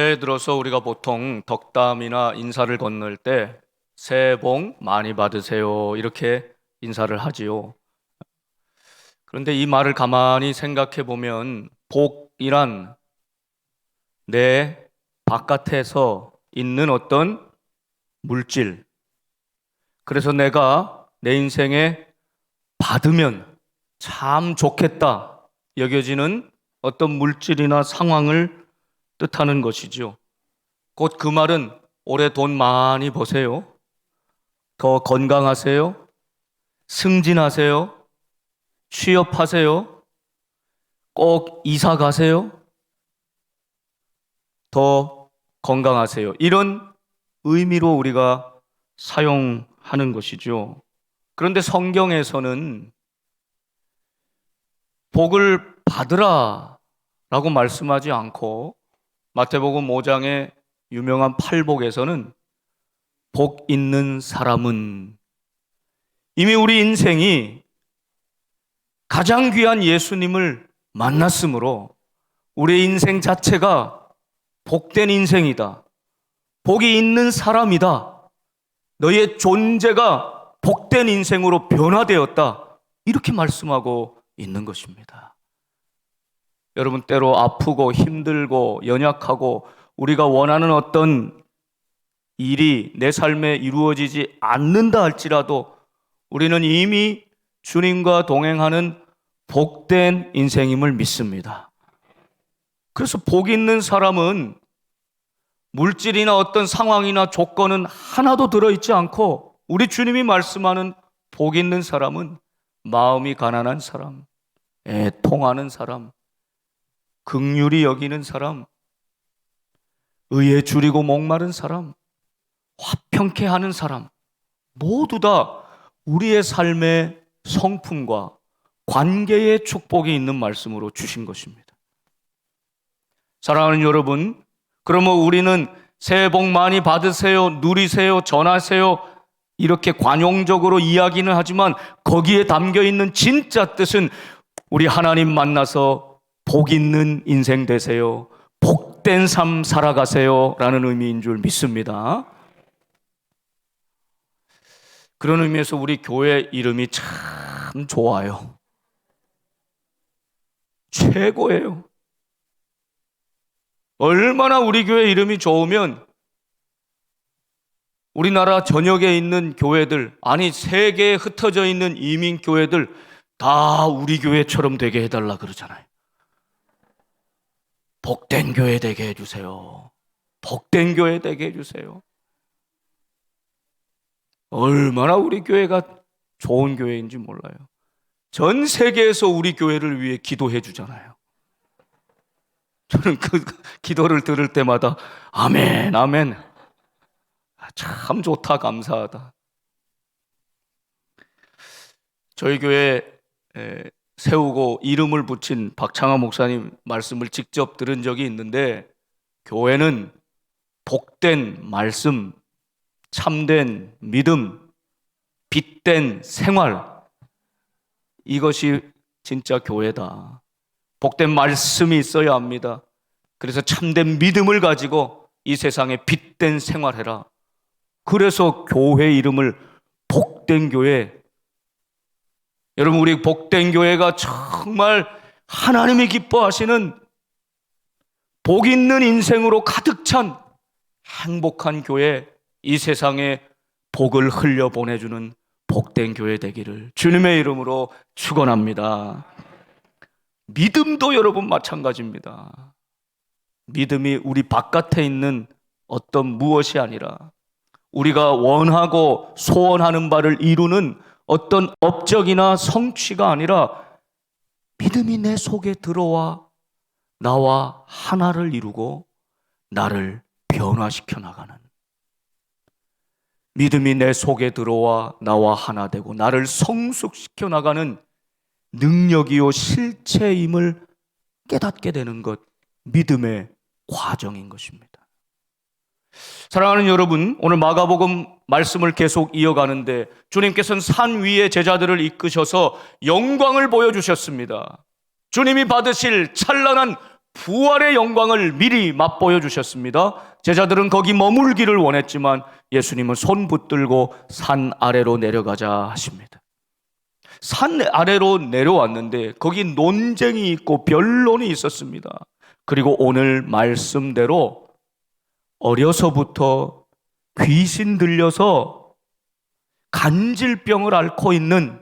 예를 들어서 우리가 보통 덕담이나 인사를 건널 때 새해 복 많이 받으세요 이렇게 인사를 하지요. 그런데 이 말을 가만히 생각해 보면 복이란 내 바깥에서 있는 어떤 물질, 그래서 내가 내 인생에 받으면 참 좋겠다 여겨지는 어떤 물질이나 상황을 뜻하는 것이죠. 곧 그 말은 올해 돈 많이 버세요, 더 건강하세요, 승진하세요, 취업하세요, 꼭 이사 가세요, 더 건강하세요, 이런 의미로 우리가 사용하는 것이죠. 그런데 성경에서는 복을 받으라 라고 말씀하지 않고 마태복음 5장의 유명한 팔복에서는 복 있는 사람은, 이미 우리 인생이 가장 귀한 예수님을 만났으므로 우리 인생 자체가 복된 인생이다, 복이 있는 사람이다, 너의 존재가 복된 인생으로 변화되었다, 이렇게 말씀하고 있는 것입니다. 여러분, 때로 아프고 힘들고 연약하고 우리가 원하는 어떤 일이 내 삶에 이루어지지 않는다 할지라도 우리는 이미 주님과 동행하는 복된 인생임을 믿습니다. 그래서 복 있는 사람은 물질이나 어떤 상황이나 조건은 하나도 들어있지 않고, 우리 주님이 말씀하는 복 있는 사람은 마음이 가난한 사람, 애통하는 사람, 긍휼히 여기는 사람, 의에 줄이고 목마른 사람, 화평케 하는 사람, 모두 다 우리의 삶의 성품과 관계의 축복이 있는 말씀으로 주신 것입니다. 사랑하는 여러분, 그러면 우리는 새해 복 많이 받으세요, 누리세요, 전하세요 이렇게 관용적으로 이야기는 하지만 거기에 담겨 있는 진짜 뜻은 우리 하나님 만나서 복 있는 인생 되세요, 복된 삶 살아가세요 라는 의미인 줄 믿습니다. 그런 의미에서 우리 교회 이름이 참 좋아요. 최고예요. 얼마나 우리 교회 이름이 좋으면 우리나라 전역에 있는 교회들, 아니 세계에 흩어져 있는 이민 교회들 다 우리 교회처럼 되게 해달라 그러잖아요. 복된 교회 되게 해주세요, 복된 교회 되게 해주세요. 얼마나 우리 교회가 좋은 교회인지 몰라요. 전 세계에서 우리 교회를 위해 기도해 주잖아요. 저는 그 기도를 들을 때마다 아멘, 아멘, 참 좋다, 감사하다. 저희 교회 세우고 이름을 붙인 박창하 목사님 말씀을 직접 들은 적이 있는데, 교회는 복된 말씀, 참된 믿음, 빛된 생활, 이것이 진짜 교회다. 복된 말씀이 있어야 합니다. 그래서 참된 믿음을 가지고 이 세상에 빛된 생활해라. 그래서 교회 이름을 복된 교회. 여러분, 우리 복된 교회가 정말 하나님이 기뻐하시는 복 있는 인생으로 가득 찬 행복한 교회, 이 세상에 복을 흘려보내주는 복된 교회 되기를 주님의 이름으로 축원합니다. 믿음도 여러분 마찬가지입니다. 믿음이 우리 바깥에 있는 어떤 무엇이 아니라 우리가 원하고 소원하는 바를 이루는 어떤 업적이나 성취가 아니라 믿음이 내 속에 들어와 나와 하나를 이루고 나를 변화시켜 나가는, 믿음이 내 속에 들어와 나와 하나 되고 나를 성숙시켜 나가는 능력이요 실체임을 깨닫게 되는 것, 믿음의 과정인 것입니다. 사랑하는 여러분, 오늘 마가복음 말씀을 계속 이어가는데 주님께서는 산 위에 제자들을 이끄셔서 영광을 보여주셨습니다. 주님이 받으실 찬란한 부활의 영광을 미리 맛보여 주셨습니다. 제자들은 거기 머물기를 원했지만 예수님은 손 붙들고 산 아래로 내려가자 하십니다. 산 아래로 내려왔는데 거기 논쟁이 있고 변론이 있었습니다. 그리고 오늘 말씀대로 어려서부터 귀신 들려서 간질병을 앓고 있는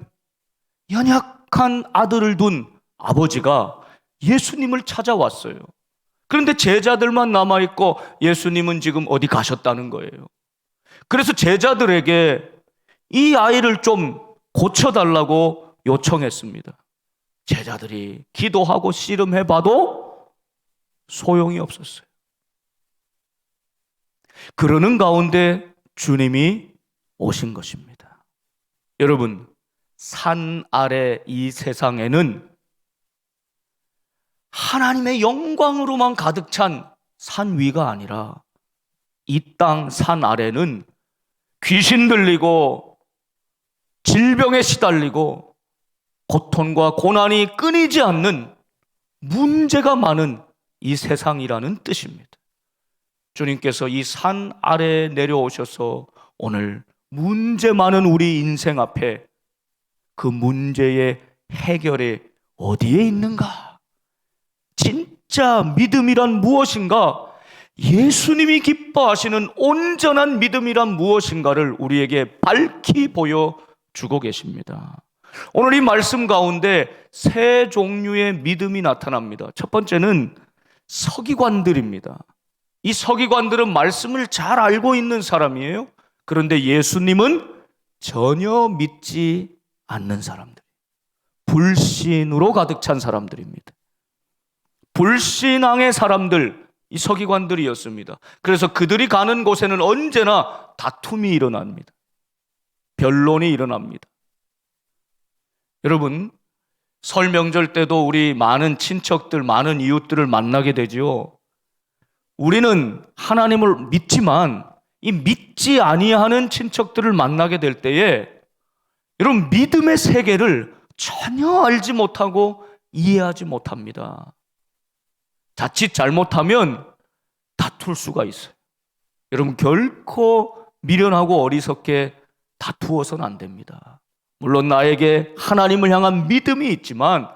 연약한 아들을 둔 아버지가 예수님을 찾아왔어요. 그런데 제자들만 남아있고 예수님은 지금 어디 가셨다는 거예요. 그래서 제자들에게 이 아이를 좀 고쳐달라고 요청했습니다. 제자들이 기도하고 씨름해봐도 소용이 없었어요. 그러는 가운데 주님이 오신 것입니다. 여러분, 산 아래 이 세상에는 하나님의 영광으로만 가득 찬 산 위가 아니라 이 땅 산 아래는 귀신 들리고 질병에 시달리고 고통과 고난이 끊이지 않는 문제가 많은 이 세상이라는 뜻입니다. 주님께서 이 산 아래에 내려오셔서 오늘 문제 많은 우리 인생 앞에 그 문제의 해결이 어디에 있는가? 진짜 믿음이란 무엇인가? 예수님이 기뻐하시는 온전한 믿음이란 무엇인가를 우리에게 밝히 보여주고 계십니다. 오늘 이 말씀 가운데 세 종류의 믿음이 나타납니다. 첫 번째는 서기관들입니다. 이 서기관들은 말씀을 잘 알고 있는 사람이에요. 그런데 예수님은 전혀 믿지 않는 사람들, 불신으로 가득 찬 사람들입니다. 불신앙의 사람들, 이 서기관들이었습니다. 그래서 그들이 가는 곳에는 언제나 다툼이 일어납니다. 변론이 일어납니다. 여러분, 설 명절 때도 우리 많은 친척들, 많은 이웃들을 만나게 되지요. 우리는 하나님을 믿지만 이 믿지 아니하는 친척들을 만나게 될 때에 여러분, 믿음의 세계를 전혀 알지 못하고 이해하지 못합니다. 자칫 잘못하면 다툴 수가 있어요. 여러분, 결코 미련하고 어리석게 다투어서는 안 됩니다. 물론 나에게 하나님을 향한 믿음이 있지만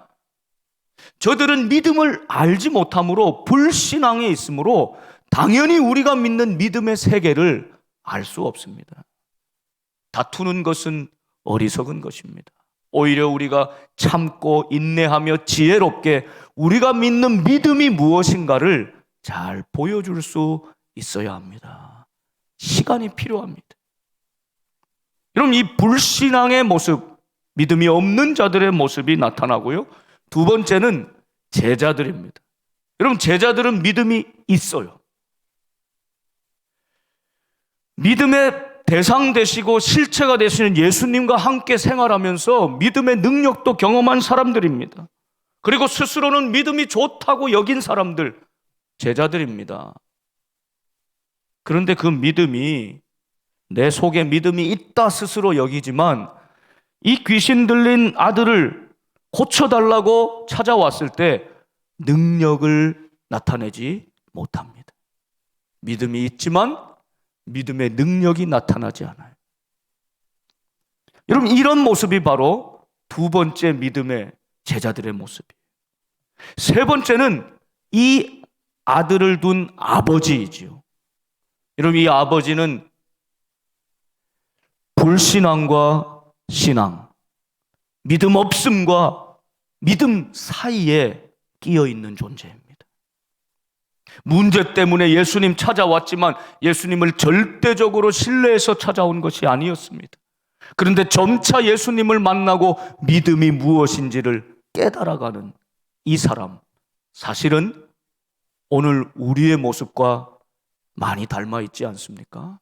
저들은 믿음을 알지 못함으로 불신앙에 있으므로 당연히 우리가 믿는 믿음의 세계를 알 수 없습니다. 다투는 것은 어리석은 것입니다. 오히려 우리가 참고 인내하며 지혜롭게 우리가 믿는 믿음이 무엇인가를 잘 보여줄 수 있어야 합니다. 시간이 필요합니다. 여러분, 이 불신앙의 모습, 믿음이 없는 자들의 모습이 나타나고요. 두 번째는 제자들입니다. 여러분, 제자들은 믿음이 있어요. 믿음의 대상 되시고 실체가 되시는 예수님과 함께 생활하면서 믿음의 능력도 경험한 사람들입니다. 그리고 스스로는 믿음이 좋다고 여긴 사람들, 제자들입니다. 그런데 그 믿음이 내 속에 믿음이 있다 스스로 여기지만 이 귀신 들린 아들을 고쳐달라고 찾아왔을 때 능력을 나타내지 못합니다. 믿음이 있지만 믿음의 능력이 나타나지 않아요. 여러분, 이런 모습이 바로 두 번째 믿음의 제자들의 모습이에요. 세 번째는 이 아들을 둔 아버지이지요. 여러분, 이 아버지는 불신앙과 신앙, 믿음 없음과 믿음 사이에 끼어 있는 존재입니다. 문제 때문에 예수님 찾아왔지만 예수님을 절대적으로 신뢰해서 찾아온 것이 아니었습니다. 그런데 점차 예수님을 만나고 믿음이 무엇인지를 깨달아가는 이 사람, 사실은 오늘 우리의 모습과 많이 닮아 있지 않습니까?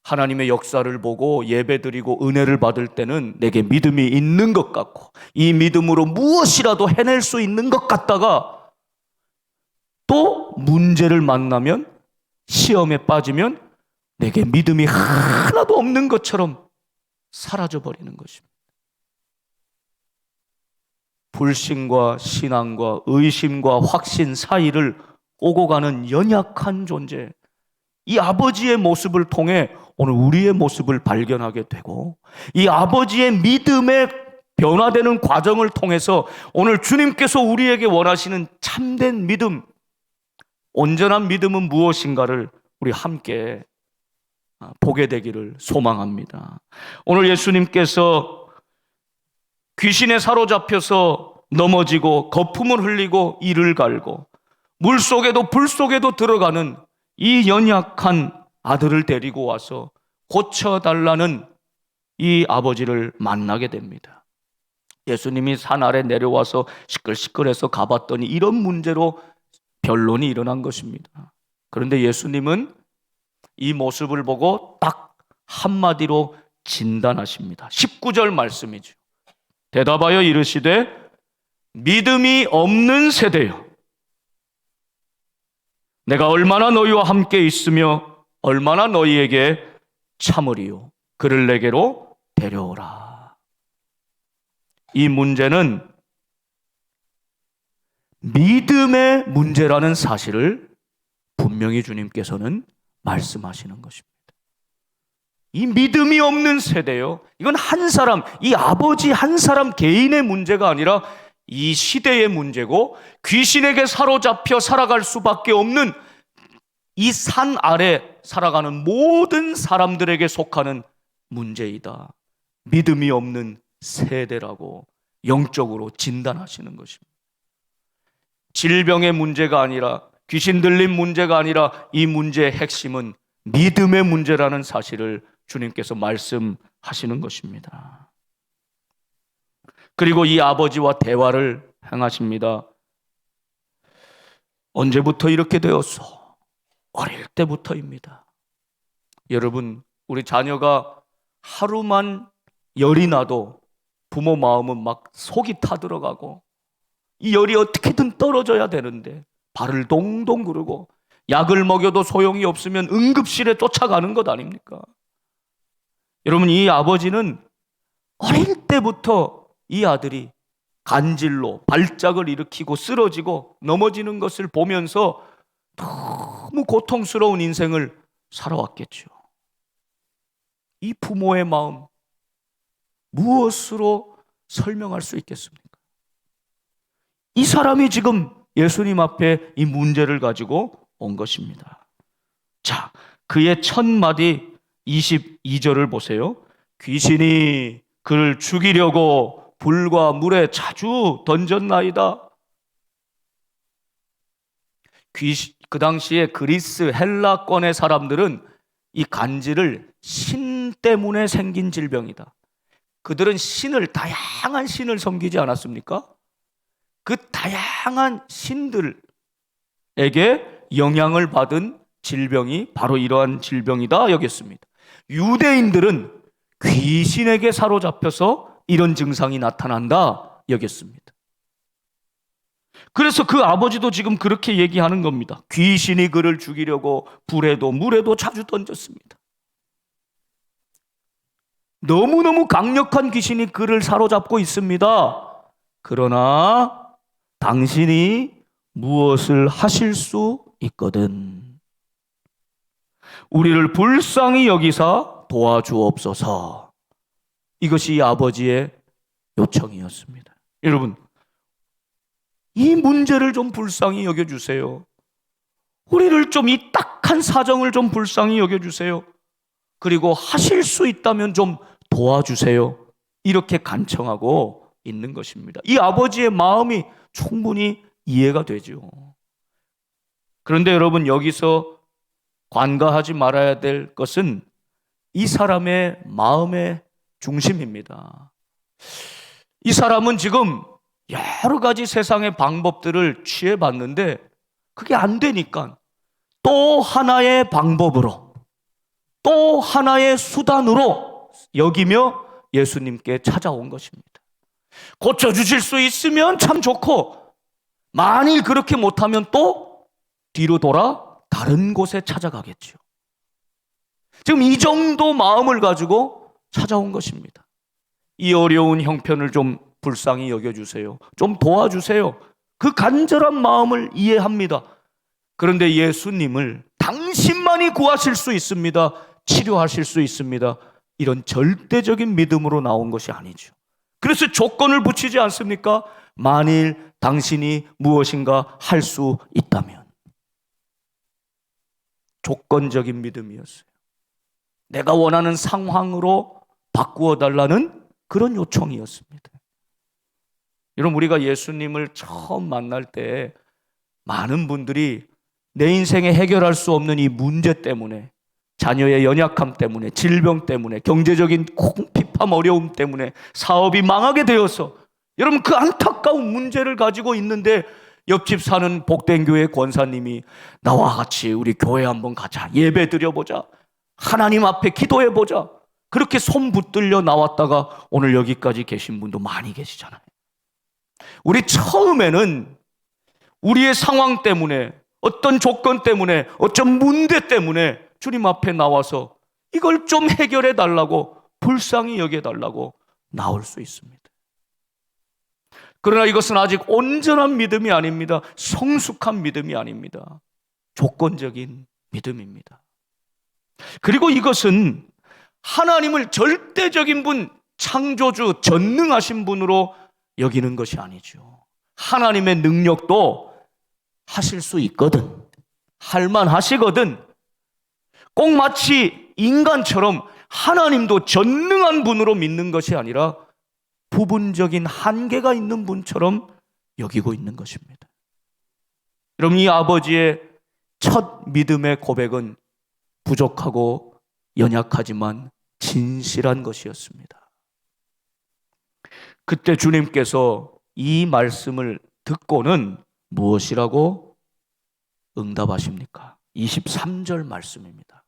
하나님의 역사를 보고 예배드리고 은혜를 받을 때는 내게 믿음이 있는 것 같고 이 믿음으로 무엇이라도 해낼 수 있는 것 같다가 또 문제를 만나면, 시험에 빠지면 내게 믿음이 하나도 없는 것처럼 사라져버리는 것입니다. 불신과 신앙과 의심과 확신 사이를 오고 가는 연약한 존재, 이 아버지의 모습을 통해 오늘 우리의 모습을 발견하게 되고, 이 아버지의 믿음의 변화되는 과정을 통해서 오늘 주님께서 우리에게 원하시는 참된 믿음, 온전한 믿음은 무엇인가를 우리 함께 보게 되기를 소망합니다. 오늘 예수님께서 귀신에 사로잡혀서 넘어지고 거품을 흘리고 이를 갈고 물속에도 불속에도 들어가는 이 연약한 아들을 데리고 와서 고쳐달라는 이 아버지를 만나게 됩니다. 예수님이 산 아래 내려와서 시끌시끌해서 가봤더니 이런 문제로 변론이 일어난 것입니다. 그런데 예수님은 이 모습을 보고 딱 한마디로 진단하십니다. 19절 말씀이죠. 대답하여 이르시되 믿음이 없는 세대여, 내가 얼마나 너희와 함께 있으며 얼마나 너희에게 참으리요, 그를 내게로 데려오라. 이 문제는 믿음의 문제라는 사실을 분명히 주님께서는 말씀하시는 것입니다. 이 믿음이 없는 세대요, 이건 한 사람, 이 아버지 한 사람 개인의 문제가 아니라 이 시대의 문제고, 귀신에게 사로잡혀 살아갈 수밖에 없는 이 산 아래 살아가는 모든 사람들에게 속하는 문제이다. 믿음이 없는 세대라고 영적으로 진단하시는 것입니다. 질병의 문제가 아니라, 귀신 들린 문제가 아니라 이 문제의 핵심은 믿음의 문제라는 사실을 주님께서 말씀하시는 것입니다. 그리고 이 아버지와 대화를 행하십니다. 언제부터 이렇게 되었어? 어릴 때부터입니다. 여러분, 우리 자녀가 하루만 열이 나도 부모 마음은 막 속이 타들어가고, 이 열이 어떻게든 떨어져야 되는데 발을 동동 구르고 약을 먹여도 소용이 없으면 응급실에 쫓아가는 것 아닙니까? 여러분, 이 아버지는 어릴 때부터 이 아들이 간질로 발작을 일으키고 쓰러지고 넘어지는 것을 보면서 너무 고통스러운 인생을 살아왔겠죠. 이 부모의 마음 무엇으로 설명할 수 있겠습니까? 이 사람이 지금 예수님 앞에 이 문제를 가지고 온 것입니다. 자, 그의 첫 마디 22절을 보세요. 귀신이 그를 죽이려고 불과 물에 자주 던졌나이다. 그 당시에 그리스 헬라권의 사람들은 이 간질을 신 때문에 생긴 질병이다. 그들은 다양한 신을 섬기지 않았습니까? 그 다양한 신들에게 영향을 받은 질병이 바로 이러한 질병이다 여겼습니다. 유대인들은 귀신에게 사로잡혀서 이런 증상이 나타난다 여겼습니다. 그래서 그 아버지도 지금 그렇게 얘기하는 겁니다. 귀신이 그를 죽이려고 불에도 물에도 자주 던졌습니다. 너무너무 강력한 귀신이 그를 사로잡고 있습니다. 그러나 당신이 무엇을 하실 수 있거든. 우리를 불쌍히 여기사 도와주옵소서. 이것이 이 아버지의 요청이었습니다. 여러분, 이 문제를 좀 불쌍히 여겨주세요. 우리를 좀 이 딱한 사정을 좀 불쌍히 여겨주세요. 그리고 하실 수 있다면 좀 도와주세요. 이렇게 간청하고 있는 것입니다. 이 아버지의 마음이 충분히 이해가 되죠. 그런데 여러분, 여기서 관가하지 말아야 될 것은 이 사람의 마음의 중심입니다. 이 사람은 지금 여러 가지 세상의 방법들을 취해봤는데 그게 안 되니까 또 하나의 방법으로, 또 하나의 수단으로 여기며 예수님께 찾아온 것입니다. 고쳐주실 수 있으면 참 좋고, 만일 그렇게 못하면 또 뒤로 돌아 다른 곳에 찾아가겠죠. 지금 이 정도 마음을 가지고 찾아온 것입니다. 이 어려운 형편을 좀 불쌍히 여겨주세요. 좀 도와주세요. 그 간절한 마음을 이해합니다. 그런데 예수님을 당신만이 구하실 수 있습니다. 치료하실 수 있습니다. 이런 절대적인 믿음으로 나온 것이 아니죠. 그래서 조건을 붙이지 않습니까? 만일 당신이 무엇인가 할 수 있다면. 조건적인 믿음이었어요. 내가 원하는 상황으로 바꾸어 달라는 그런 요청이었습니다. 여러분, 우리가 예수님을 처음 만날 때 많은 분들이 내 인생에 해결할 수 없는 이 문제 때문에, 자녀의 연약함 때문에, 질병 때문에, 경제적인 궁핍함, 어려움 때문에 사업이 망하게 되어서, 여러분, 그 안타까운 문제를 가지고 있는데 옆집 사는 복된 교회 권사님이 나와 같이 우리 교회 한번 가자, 예배 드려보자, 하나님 앞에 기도해보자, 그렇게 손 붙들려 나왔다가 오늘 여기까지 계신 분도 많이 계시잖아요. 우리 처음에는 우리의 상황 때문에, 어떤 조건 때문에, 어떤 문제 때문에 주님 앞에 나와서 이걸 좀 해결해 달라고, 불쌍히 여겨 달라고 나올 수 있습니다. 그러나 이것은 아직 온전한 믿음이 아닙니다. 성숙한 믿음이 아닙니다. 조건적인 믿음입니다. 그리고 이것은 하나님을 절대적인 분, 창조주, 전능하신 분으로 여기는 것이 아니죠. 하나님의 능력도 하실 수 있거든, 할만 하시거든, 꼭 마치 인간처럼 하나님도 전능한 분으로 믿는 것이 아니라 부분적인 한계가 있는 분처럼 여기고 있는 것입니다. 여러분, 이 아버지의 첫 믿음의 고백은 부족하고 연약하지만 진실한 것이었습니다. 그때 주님께서 이 말씀을 듣고는 무엇이라고 응답하십니까? 23절 말씀입니다.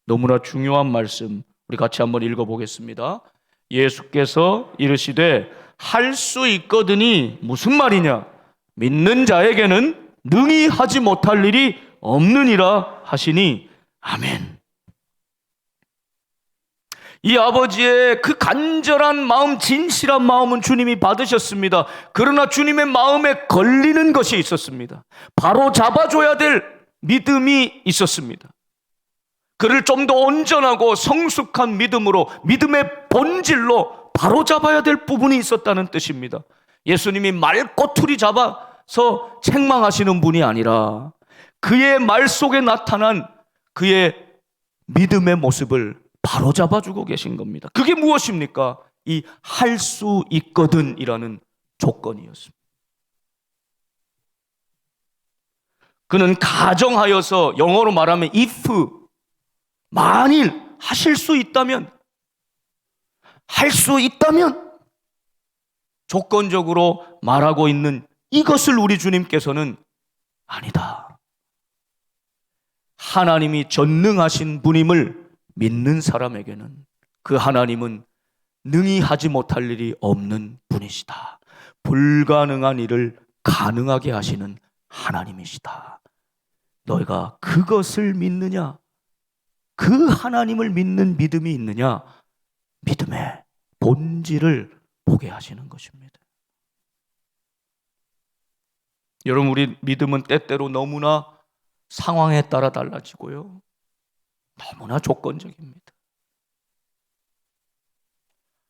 너무나 중요한 말씀, 우리 같이 한번 읽어보겠습니다. 예수께서 이르시되 할 수 있거든이 무슨 말이냐? 믿는 자에게는 능히 하지 못할 일이 없느니라 하시니 아멘. 이 아버지의 그 간절한 마음, 진실한 마음은 주님이 받으셨습니다. 그러나 주님의 마음에 걸리는 것이 있었습니다. 바로 잡아줘야 될 믿음이 있었습니다. 그를 좀 더 온전하고 성숙한 믿음으로, 믿음의 본질로 바로 잡아야 될 부분이 있었다는 뜻입니다. 예수님이 말꼬투리 잡아서 책망하시는 분이 아니라 그의 말 속에 나타난 그의 믿음의 모습을 바로 잡아주고 계신 겁니다. 그게 무엇입니까? 이 할 수 있거든 이라는 조건이었습니다. 그는 가정하여서, 영어로 말하면 if, 만일 하실 수 있다면, 할 수 있다면 조건적으로 말하고 있는 이것을 우리 주님께서는 아니다, 하나님이 전능하신 분임을 믿는 사람에게는 그 하나님은 능히 하지 못할 일이 없는 분이시다. 불가능한 일을 가능하게 하시는 하나님이시다. 너희가 그것을 믿느냐? 그 하나님을 믿는 믿음이 있느냐? 믿음의 본질을 보게 하시는 것입니다. 여러분, 우리 믿음은 때때로 너무나 상황에 따라 달라지고요, 너무나 조건적입니다.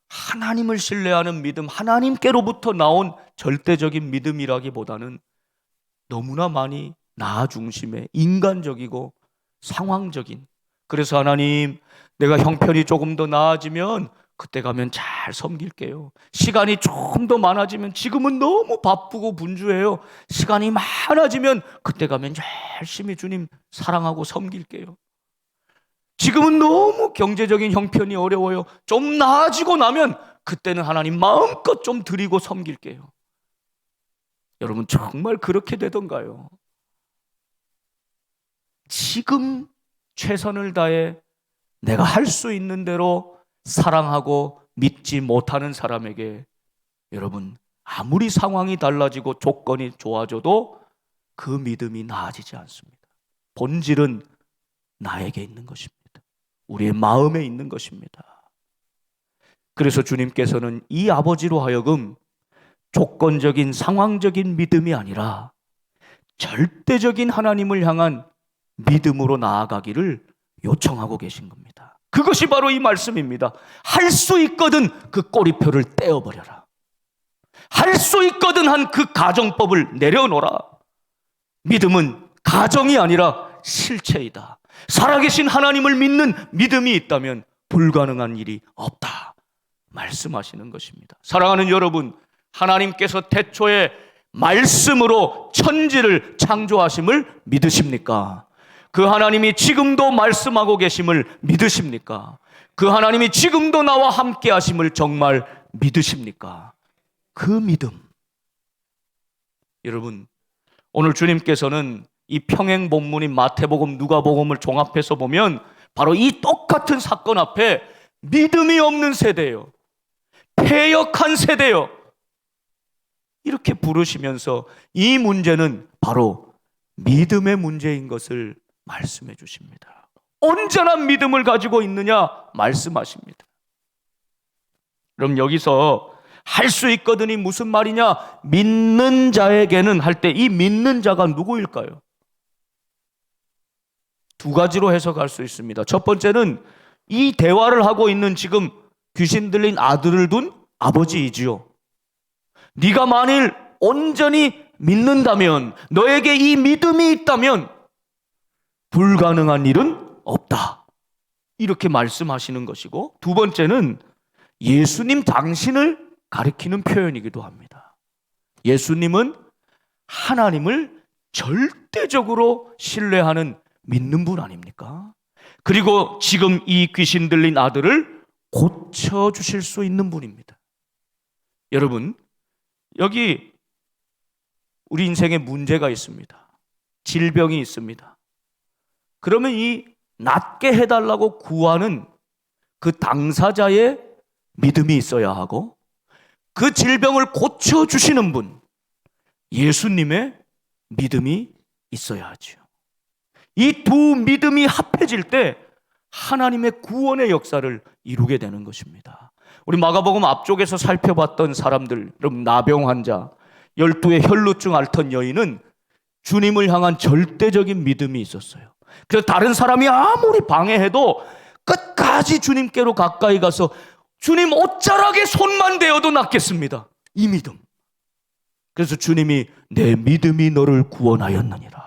하나님을 신뢰하는 믿음, 하나님께로부터 나온 절대적인 믿음이라기보다는 너무나 많이 나 중심의 인간적이고 상황적인, 그래서 하나님, 내가 형편이 조금 더 나아지면 그때 가면 잘 섬길게요. 시간이 조금 더 많아지면, 지금은 너무 바쁘고 분주해요, 시간이 많아지면 그때 가면 열심히 주님 사랑하고 섬길게요. 지금은 너무 경제적인 형편이 어려워요, 좀 나아지고 나면 그때는 하나님 마음껏 좀 드리고 섬길게요. 여러분, 정말 그렇게 되던가요? 지금 최선을 다해 내가 할 수 있는 대로 사랑하고 믿지 못하는 사람에게, 여러분, 아무리 상황이 달라지고 조건이 좋아져도 그 믿음이 나아지지 않습니다. 본질은 나에게 있는 것입니다. 우리의 마음에 있는 것입니다. 그래서 주님께서는 이 아버지로 하여금 조건적인 상황적인 믿음이 아니라 절대적인 하나님을 향한 믿음으로 나아가기를 요청하고 계신 겁니다. 그것이 바로 이 말씀입니다. 할 수 있거든 그 꼬리표를 떼어버려라. 할 수 있거든 한 그 가정법을 내려놓아라. 믿음은 가정이 아니라 실체이다. 살아계신 하나님을 믿는 믿음이 있다면 불가능한 일이 없다 말씀하시는 것입니다. 사랑하는 여러분, 하나님께서 태초에 말씀으로 천지를 창조하심을 믿으십니까? 그 하나님이 지금도 말씀하고 계심을 믿으십니까? 그 하나님이 지금도 나와 함께 하심을 정말 믿으십니까? 그 믿음. 여러분, 오늘 주님께서는 이 평행 본문인 마태복음, 누가복음을 종합해서 보면 바로 이 똑같은 사건 앞에 믿음이 없는 세대요, 패역한 세대요, 이렇게 부르시면서 이 문제는 바로 믿음의 문제인 것을 말씀해 주십니다. 온전한 믿음을 가지고 있느냐 말씀하십니다. 그럼 여기서 할 수 있거든이 무슨 말이냐? 믿는 자에게는 할 때 이 믿는 자가 누구일까요? 두 가지로 해석할 수 있습니다. 첫 번째는 이 대화를 하고 있는 지금 귀신 들린 아들을 둔 아버지이지요. 네가 만일 온전히 믿는다면, 너에게 이 믿음이 있다면 불가능한 일은 없다, 이렇게 말씀하시는 것이고, 두 번째는 예수님 당신을 가리키는 표현이기도 합니다. 예수님은 하나님을 절대적으로 신뢰하는 믿는 분 아닙니까? 그리고 지금 이 귀신 들린 아들을 고쳐주실 수 있는 분입니다. 여러분, 여기 우리 인생에 문제가 있습니다. 질병이 있습니다. 그러면 이 낫게 해달라고 구하는 그 당사자의 믿음이 있어야 하고, 그 질병을 고쳐주시는 분, 예수님의 믿음이 있어야 하죠. 이 두 믿음이 합해질 때 하나님의 구원의 역사를 이루게 되는 것입니다. 우리 마가복음 앞쪽에서 살펴봤던 사람들, 여러분, 나병 환자, 12의 혈루증 앓던 여인은 주님을 향한 절대적인 믿음이 있었어요. 그래서 다른 사람이 아무리 방해해도 끝까지 주님께로 가까이 가서 주님 옷자락에 손만 대어도 낫겠습니다, 이 믿음. 그래서 주님이 내 믿음이 너를 구원하였느니라.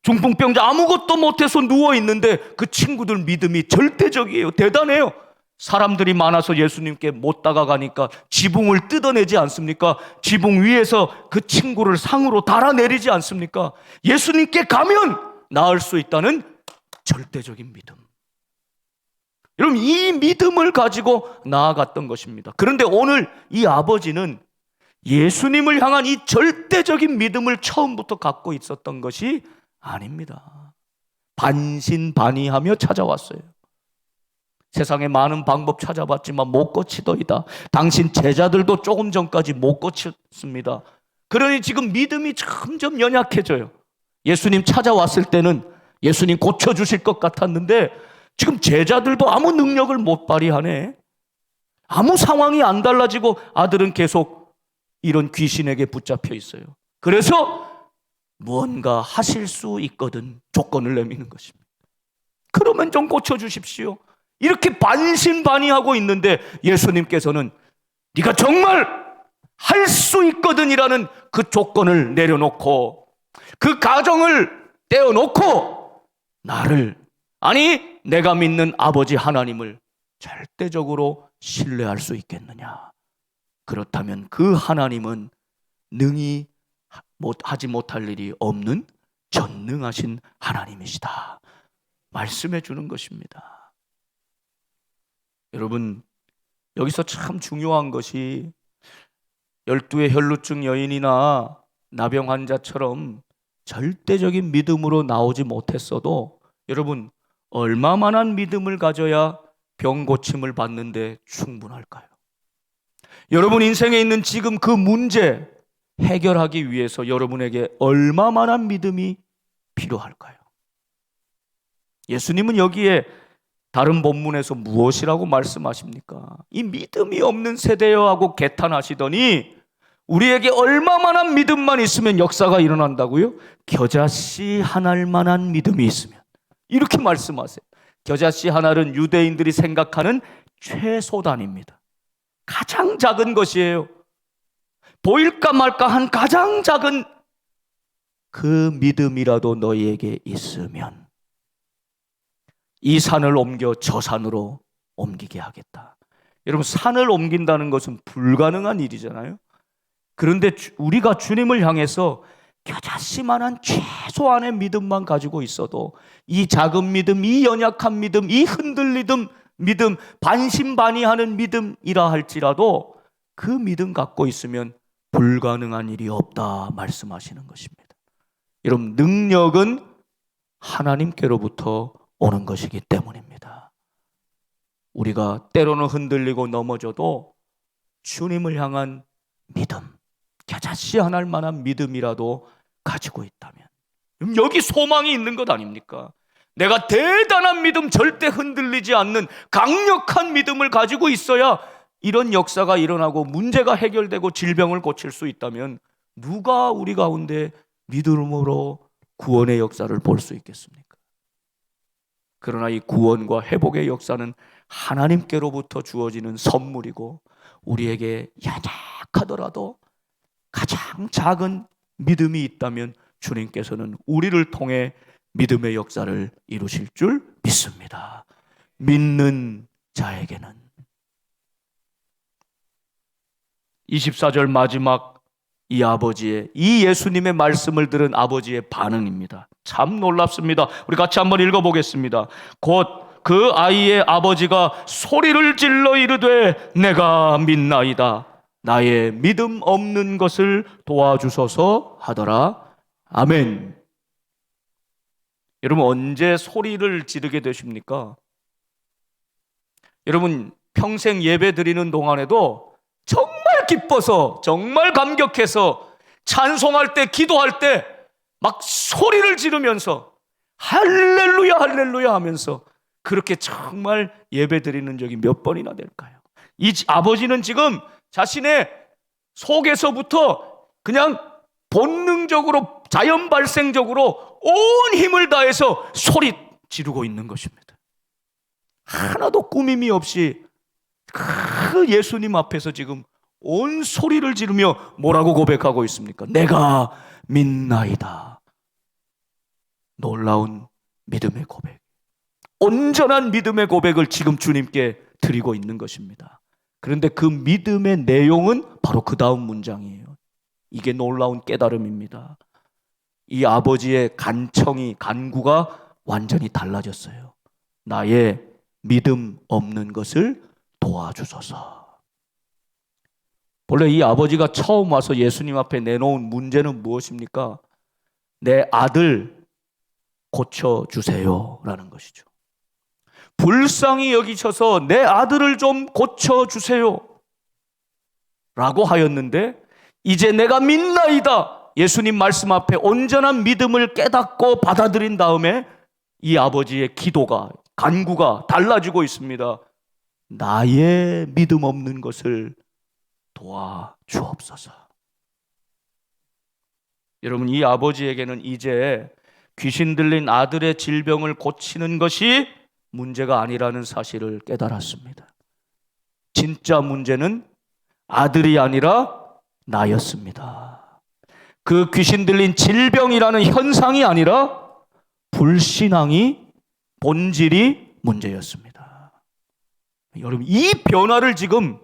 중풍병자 아무것도 못해서 누워있는데 그 친구들 믿음이 절대적이에요. 대단해요. 사람들이 많아서 예수님께 못 다가가니까 지붕을 뜯어내지 않습니까? 지붕 위에서 그 친구를 상으로 달아내리지 않습니까? 예수님께 가면 나을 수 있다는 절대적인 믿음. 여러분, 이 믿음을 가지고 나아갔던 것입니다. 그런데 오늘 이 아버지는 예수님을 향한 이 절대적인 믿음을 처음부터 갖고 있었던 것이 아닙니다. 반신반의하며 찾아왔어요. 세상에 많은 방법 찾아봤지만 못 고치더이다. 당신 제자들도 조금 전까지 못 고쳤습니다. 그러니 지금 믿음이 점점 연약해져요. 예수님 찾아왔을 때는 예수님 고쳐주실 것 같았는데 지금 제자들도 아무 능력을 못 발휘하네. 아무 상황이 안 달라지고 아들은 계속 이런 귀신에게 붙잡혀 있어요. 그래서 무언가 하실 수 있거든 조건을 내미는 것입니다. 그러면 좀 고쳐주십시오. 이렇게 반신반의하고 있는데 예수님께서는 네가 정말 할 수 있거든이라는 그 조건을 내려놓고 그 가정을 떼어놓고 나를, 아니 내가 믿는 아버지 하나님을 절대적으로 신뢰할 수 있겠느냐? 그렇다면 그 하나님은 능히 하지 못할 일이 없는 전능하신 하나님이시다 말씀해 주는 것입니다. 여러분, 여기서 참 중요한 것이 12의 혈루증 여인이나 나병 환자처럼 절대적인 믿음으로 나오지 못했어도 여러분, 얼마만한 믿음을 가져야 병 고침을 받는데 충분할까요? 여러분 인생에 있는 지금 그 문제 해결하기 위해서 여러분에게 얼마만한 믿음이 필요할까요? 예수님은 여기에 다른 본문에서 무엇이라고 말씀하십니까? 이 믿음이 없는 세대여 하고 개탄하시더니 우리에게 얼마만한 믿음만 있으면 역사가 일어난다고요? 겨자씨 한 알만한 믿음이 있으면. 이렇게 말씀하세요. 겨자씨 한 알은 유대인들이 생각하는 최소단입니다. 가장 작은 것이에요. 보일까 말까 한 가장 작은 그 믿음이라도 너희에게 있으면 이 산을 옮겨 저 산으로 옮기게 하겠다. 여러분, 산을 옮긴다는 것은 불가능한 일이잖아요. 그런데 우리가 주님을 향해서 겨자씨만한 최소한의 믿음만 가지고 있어도 이 작은 믿음, 이 연약한 믿음, 이 흔들리던 믿음, 반신반의하는 믿음이라 할지라도 그 믿음 갖고 있으면 불가능한 일이 없다 말씀하시는 것입니다. 여러분, 능력은 하나님께로부터 오는 것이기 때문입니다. 우리가 때로는 흔들리고 넘어져도 주님을 향한 믿음, 겨자씨 한 알만한 믿음이라도 가지고 있다면, 여기 소망이 있는 것 아닙니까? 내가 대단한 믿음, 절대 흔들리지 않는 강력한 믿음을 가지고 있어야 이런 역사가 일어나고 문제가 해결되고 질병을 고칠 수 있다면 누가 우리 가운데 믿음으로 구원의 역사를 볼 수 있겠습니까? 그러나 이 구원과 회복의 역사는 하나님께로부터 주어지는 선물이고, 우리에게 연약하더라도 가장 작은 믿음이 있다면 주님께서는 우리를 통해 믿음의 역사를 이루실 줄 믿습니다. 믿는 자에게는. 24절 마지막 이 아버지의, 이 예수님의 말씀을 들은 아버지의 반응입니다. 참 놀랍습니다. 우리 같이 한번 읽어보겠습니다. 곧 그 아이의 아버지가 소리를 질러 이르되 내가 믿나이다. 나의 믿음 없는 것을 도와주소서 하더라. 아멘. 여러분, 언제 소리를 지르게 되십니까? 여러분, 평생 예배 드리는 동안에도 정말 기뻐서, 정말 감격해서 찬송할 때, 기도할 때 막 소리를 지르면서 할렐루야 할렐루야 하면서 그렇게 정말 예배 드리는 적이 몇 번이나 될까요? 이 아버지는 지금 자신의 속에서부터 그냥 본능적으로, 자연 발생적으로 온 힘을 다해서 소리 지르고 있는 것입니다. 하나도 꾸밈이 없이 그 예수님 앞에서 지금 온 소리를 지르며 뭐라고 고백하고 있습니까? 내가 믿나이다. 놀라운 믿음의 고백, 온전한 믿음의 고백을 지금 주님께 드리고 있는 것입니다. 그런데 그 믿음의 내용은 바로 그 다음 문장이에요. 이게 놀라운 깨달음입니다. 이 아버지의 간구가 완전히 달라졌어요. 나의 믿음 없는 것을 도와주소서. 본래 이 아버지가 처음 와서 예수님 앞에 내놓은 문제는 무엇입니까? 내 아들 고쳐주세요 라는 것이죠. 불쌍히 여기셔서 내 아들을 좀 고쳐주세요 라고 하였는데, 이제 내가 믿나이다, 예수님 말씀 앞에 온전한 믿음을 깨닫고 받아들인 다음에 이 아버지의 기도가, 간구가 달라지고 있습니다. 나의 믿음 없는 것을 도와주옵소서. 여러분, 이 아버지에게는 이제 귀신 들린 아들의 질병을 고치는 것이 문제가 아니라는 사실을 깨달았습니다. 진짜 문제는 아들이 아니라 나였습니다. 그 귀신 들린 질병이라는 현상이 아니라 불신앙이, 본질이 문제였습니다. 여러분, 이 변화를 지금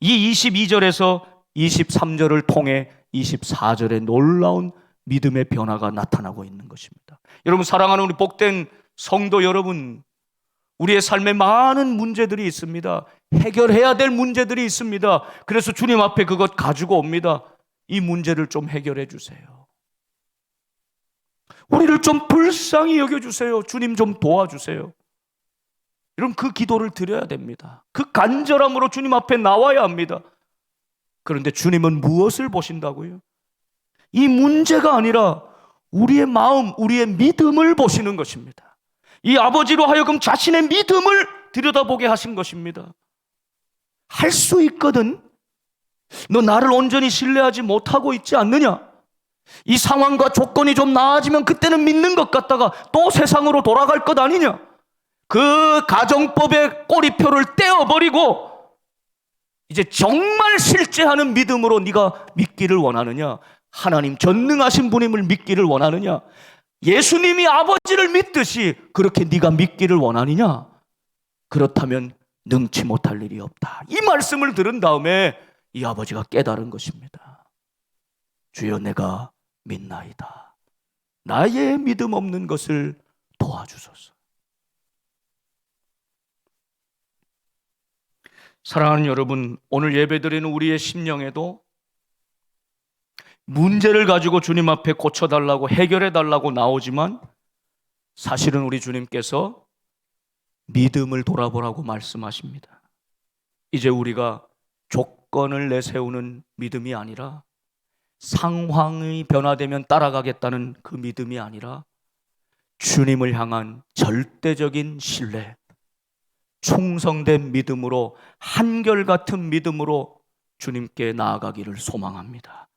이 22절에서 23절을 통해 24절에 놀라운 믿음의 변화가 나타나고 있는 것입니다. 여러분, 사랑하는 우리 복된 성도 여러분, 우리의 삶에 많은 문제들이 있습니다. 해결해야 될 문제들이 있습니다. 그래서 주님 앞에 그것 가지고 옵니다. 이 문제를 좀 해결해 주세요. 우리를 좀 불쌍히 여겨주세요. 주님 좀 도와주세요. 여러분, 그 기도를 드려야 됩니다. 그 간절함으로 주님 앞에 나와야 합니다. 그런데 주님은 무엇을 보신다고요? 이 문제가 아니라 우리의 마음, 우리의 믿음을 보시는 것입니다. 이 아버지로 하여금 자신의 믿음을 들여다보게 하신 것입니다. 할 수 있거든. 너 나를 온전히 신뢰하지 못하고 있지 않느냐? 이 상황과 조건이 좀 나아지면 그때는 믿는 것 같다가 또 세상으로 돌아갈 것 아니냐? 그 가정법의 꼬리표를 떼어버리고 이제 정말 실제하는 믿음으로 네가 믿기를 원하느냐? 하나님 전능하신 분임을 믿기를 원하느냐? 예수님이 아버지를 믿듯이 그렇게 네가 믿기를 원하느냐? 그렇다면 능치 못할 일이 없다. 이 말씀을 들은 다음에 이 아버지가 깨달은 것입니다. 주여, 내가 믿나이다. 나의 믿음 없는 것을 도와주소서. 사랑하는 여러분, 오늘 예배드리는 우리의 심령에도 문제를 가지고 주님 앞에 고쳐달라고, 해결해달라고 나오지만 사실은 우리 주님께서 믿음을 돌아보라고 말씀하십니다. 이제 우리가 조건을 내세우는 믿음이 아니라, 상황이 변화되면 따라가겠다는 그 믿음이 아니라 주님을 향한 절대적인 신뢰, 충성된 믿음으로, 한결같은 믿음으로 주님께 나아가기를 소망합니다.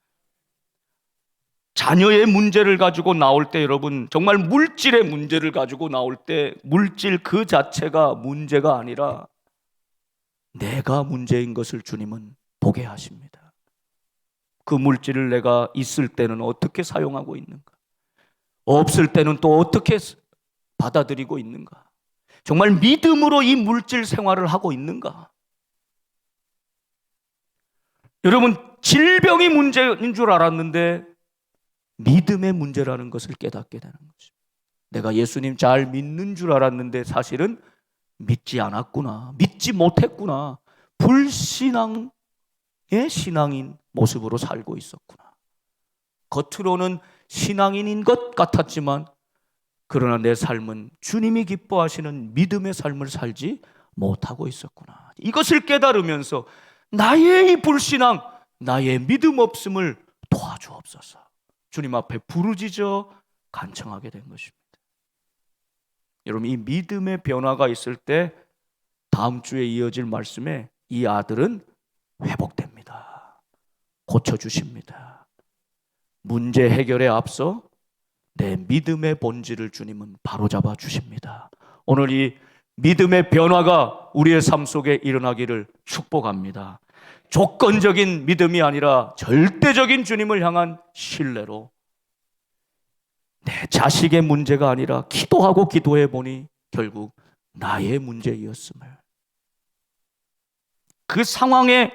자녀의 문제를 가지고 나올 때, 여러분, 정말 물질의 문제를 가지고 나올 때 물질 그 자체가 문제가 아니라 내가 문제인 것을 주님은 보게 하십니다. 그 물질을 내가 있을 때는 어떻게 사용하고 있는가? 없을 때는 또 어떻게 받아들이고 있는가? 정말 믿음으로 이 물질 생활을 하고 있는가? 여러분, 질병이 문제인 줄 알았는데 믿음의 문제라는 것을 깨닫게 되는 거죠. 내가 예수님 잘 믿는 줄 알았는데 사실은 믿지 않았구나, 믿지 못했구나, 불신앙의 신앙인 모습으로 살고 있었구나. 겉으로는 신앙인인 것 같았지만 그러나 내 삶은 주님이 기뻐하시는 믿음의 삶을 살지 못하고 있었구나. 이것을 깨달으면서 나의 이 불신앙, 나의 믿음 없음을 도와주옵소서. 주님 앞에 부르짖어 간청하게 된 것입니다. 여러분, 이 믿음의 변화가 있을 때 다음 주에 이어질 말씀에 이 아들은 회복됩니다. 고쳐주십니다. 문제 해결에 앞서 내 믿음의 본질을 주님은 바로잡아 주십니다. 오늘 이 믿음의 변화가 우리의 삶 속에 일어나기를 축복합니다. 조건적인 믿음이 아니라 절대적인 주님을 향한 신뢰로, 내 자식의 문제가 아니라 기도하고 기도해 보니 결국 나의 문제였음을, 그 상황의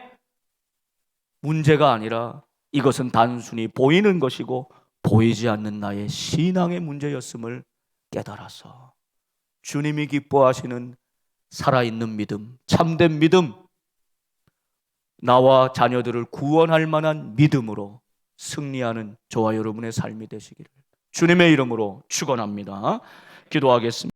문제가 아니라 이것은 단순히 보이는 것이고 보이지 않는 나의 신앙의 문제였음을 깨달아서 주님이 기뻐하시는 살아있는 믿음, 참된 믿음, 나와 자녀들을 구원할 만한 믿음으로 승리하는 저와 여러분의 삶이 되시기를 주님의 이름으로 축원합니다. 기도하겠습니다.